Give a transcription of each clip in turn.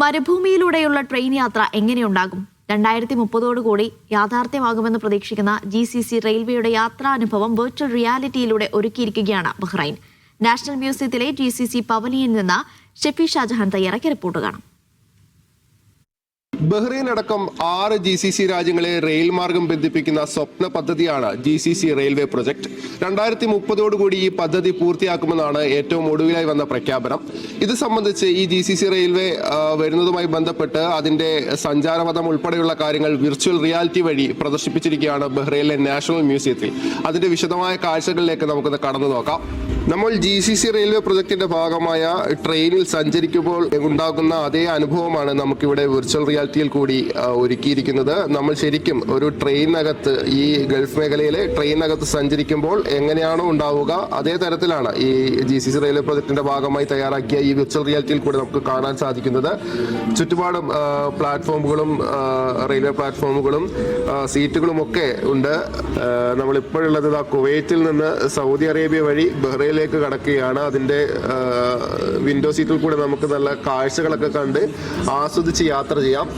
മരുഭൂമിയിലൂടെയുള്ള train യാത്ര എങ്ങനെയുണ്ടാകും? 2030 യാഥാർത്ഥ്യമാകുമെന്ന് പ്രതീക്ഷിക്കുന്ന GCC റെയിൽവേയുടെ യാത്രാനുഭവം വെർച്വൽ റിയാലിറ്റിയിലൂടെ ഒരുക്കിയിരിക്കുകയാണ് ബഹ്റൈൻ. നാഷണൽ മ്യൂസിയത്തിലെ GCC പവലിയനിൽ നിന്ന് ഷെഫി ഷാജഹാൻ തയ്യാറാക്കിയ റിപ്പോർട്ട് കാണാം. ബഹ്റൈൻ അടക്കം 6 GCC രാജ്യങ്ങളെ റെയിൽ മാർഗം ബന്ധിപ്പിക്കുന്ന സ്വപ്ന പദ്ധതിയാണ് GCC റെയിൽവേ പ്രൊജക്ട്. 2030 ഈ പദ്ധതി പൂർത്തിയാക്കുമെന്നാണ് ഏറ്റവും ഒടുവിലായി വന്ന പ്രഖ്യാപനം. ഇത് സംബന്ധിച്ച് ഈ GCC റെയിൽവേ വരുന്നതുമായി ബന്ധപ്പെട്ട് അതിന്റെ സഞ്ചാരപഥം ഉൾപ്പെടെയുള്ള കാര്യങ്ങൾ വിർച്വൽ റിയാലിറ്റി വഴി പ്രദർശിപ്പിച്ചിരിക്കുകയാണ് ബഹ്റൈനിലെ നാഷണൽ മ്യൂസിയത്തിൽ. അതിന്റെ വിശദമായ കാഴ്ചകളിലേക്ക് നമുക്കൊന്ന് കടന്നു നോക്കാം. നമ്മൾ GCC റെയിൽവേ പ്രൊജക്ടിന്റെ ഭാഗമായ ട്രെയിനിൽ സഞ്ചരിക്കുമ്പോൾ ഉണ്ടാകുന്ന അതേ അനുഭവമാണ് നമുക്കിവിടെ വിർച്വൽ റിയാലിറ്റിയിൽ കൂടി ഒരുക്കിയിരിക്കുന്നത്. നമ്മൾ ശരിക്കും ഒരു ട്രെയിനകത്ത്, ഈ ഗൾഫ് മേഖലയിലെ ട്രെയിനകത്ത് സഞ്ചരിക്കുമ്പോൾ എങ്ങനെയാണോ ഉണ്ടാവുക അതേ തരത്തിലാണ് ഈ GCC റെയിൽവേ പ്രൊജക്ടിന്റെ ഭാഗമായി തയ്യാറാക്കിയ ഈ വിർച്വൽ റിയാലിറ്റിയിൽ കൂടി നമുക്ക് കാണാൻ സാധിക്കുന്നത്. ചുറ്റുപാടും പ്ലാറ്റ്ഫോമുകളും റെയിൽവേ പ്ലാറ്റ്ഫോമുകളും സീറ്റുകളും ഒക്കെ ഉണ്ട്. നമ്മളിപ്പോഴുള്ളത് കുവൈറ്റിൽ നിന്ന് സൗദി അറേബ്യ വഴി ബഹ്റൈനിലേക്ക് കടക്കുകയാണ്. അതിന്റെ വിൻഡോ സീറ്റിൽ കൂടെ നമുക്ക് നല്ല കാഴ്ചകളൊക്കെ കണ്ട് ആസ്വദിച്ച് യാത്ര ചെയ്യാം.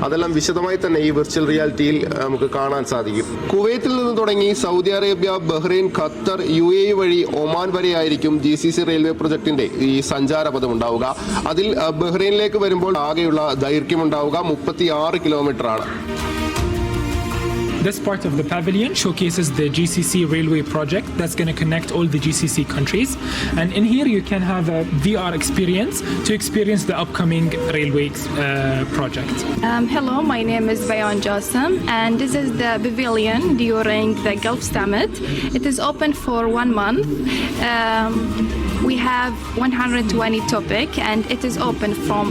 അതെല്ലാം വിശദമായി തന്നെ ഈ വിർച്വൽ റിയാലിറ്റിയിൽ നമുക്ക് കാണാൻ സാധിക്കും. കുവൈത്തിൽ നിന്ന് തുടങ്ങി Saudi Arabia, Bahrain, Qatar, UAE വഴി ഒമാൻ വരെയായിരിക്കും GCC റെയിൽവേ പ്രൊജക്ടിന്റെ ഈ സഞ്ചാരപഥം ഉണ്ടാവുക. അതിൽ ബഹ്റൈനിലേക്ക് വരുമ്പോൾ ആകെയുള്ള ദൈർഘ്യം ഉണ്ടാവുക 36 കിലോമീറ്റർ ആണ്. This part of the pavilion showcases the GCC railway project that's going to connect all the GCC countries. And in here you can have a VR experience to experience the upcoming railway project. Hello, my name is Bayan Jassim and this is the pavilion during the Gulf Summit. It is open for 1 month. We have 120 topic and it is open from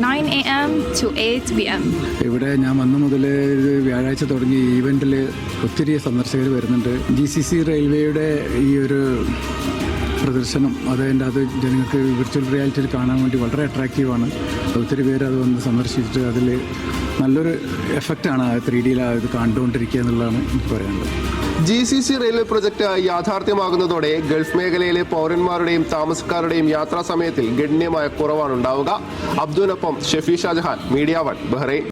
9 a.m. to 8 p.m. ഇവിടെ ഞാൻ വന്ന മുതൽ വ്യാഴാഴ്ച തുടങ്ങി ഈവെന്റിൽ ഒത്തിരി സന്ദർശകർ വരുന്നുണ്ട്. GCC റെയിൽവേയുടെ ഈ ഒരു പ്രദർശനം അതിൻ്റെ അത് ജനങ്ങൾക്ക് വിർച്വൽ റിയാലിറ്റിയിൽ കാണാൻ വേണ്ടി വളരെ അട്രാക്റ്റീവാണ്. ഒത്തിരി പേര് അത് വന്ന് സന്ദർശിച്ചിട്ട് അതിൽ നല്ലൊരു എഫക്റ്റാണ് 3Dയിൽ ഇത് കണ്ടുകൊണ്ടിരിക്കുക എന്നുള്ളതാണ് എനിക്ക് പറയാനുള്ളത്. GCC റെയിൽവേ പ്രൊജക്ട് യാഥാർത്ഥ്യമാകുന്നതോടെ ഗൾഫ് മേഖലയിലെ പൗരന്മാരുടെയും താമസക്കാരുടെയും യാത്രാ സമയത്തിൽ ഗണ്യമായ കുറവാണ് ഉണ്ടാവുക. അബ്ദുവിനൊപ്പം ഷെഫി ഷാജഹാൻ, മീഡിയ 1, ബഹ്റൈൻ.